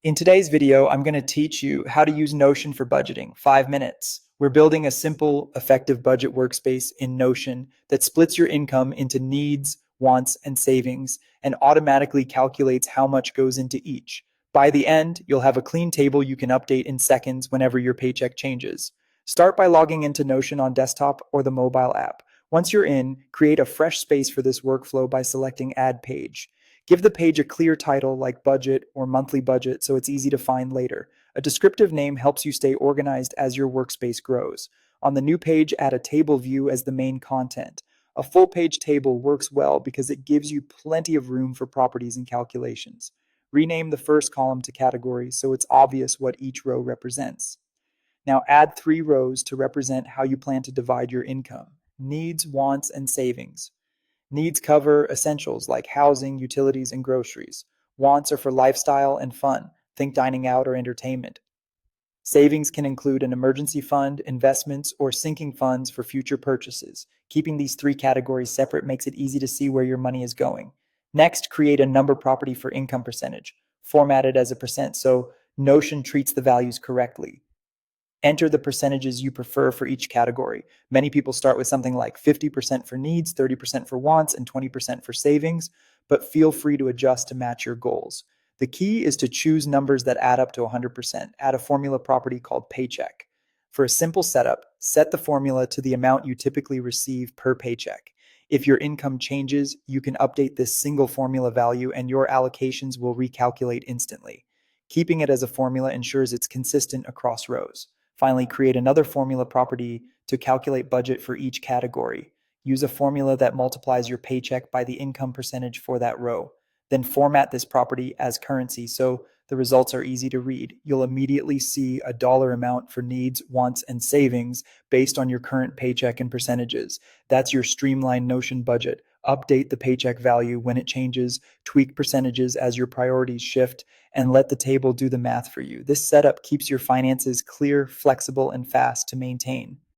In today's video, I'm going to teach you how to use Notion for budgeting, 5 minutes. We're building a simple, effective budget workspace in Notion that splits your income into needs, wants, and savings and automatically calculates how much goes into each. By the end, you'll have a clean table you can update in seconds whenever your paycheck changes. Start by logging into Notion on desktop or the mobile app. Once you're in, create a fresh space for this workflow by selecting Add Page. Give the page a clear title like budget or monthly budget so it's easy to find later. A descriptive name helps you stay organized as your workspace grows. On the new page, add a table view as the main content. A full page table works well because it gives you plenty of room for properties and calculations. Rename the first column to category so it's obvious what each row represents. Now add 3 rows to represent how you plan to divide your income: needs, wants, and savings. Needs cover essentials like housing, utilities, and groceries. Wants are for lifestyle and fun. Think dining out or entertainment. Savings can include an emergency fund, investments, or sinking funds for future purchases. Keeping these 3 categories separate makes it easy to see where your money is going. Next, create a number property for income percentage, formatted as a percent so Notion treats the values correctly. Enter the percentages you prefer for each category. Many people start with something like 50% for needs, 30% for wants, and 20% for savings, but feel free to adjust to match your goals. The key is to choose numbers that add up to 100%. Add a formula property called paycheck. For a simple setup, set the formula to the amount you typically receive per paycheck. If your income changes, you can update this single formula value and your allocations will recalculate instantly. Keeping it as a formula ensures it's consistent across rows. Finally, create another formula property to calculate budget for each category. Use a formula that multiplies your paycheck by the income percentage for that row. Then format this property as currency so the results are easy to read. You'll immediately see a dollar amount for needs, wants, and savings based on your current paycheck and percentages. That's your streamlined Notion budget. Update the paycheck value when it changes, tweak percentages as your priorities shift, and let the table do the math for you. This setup keeps your finances clear, flexible, and fast to maintain.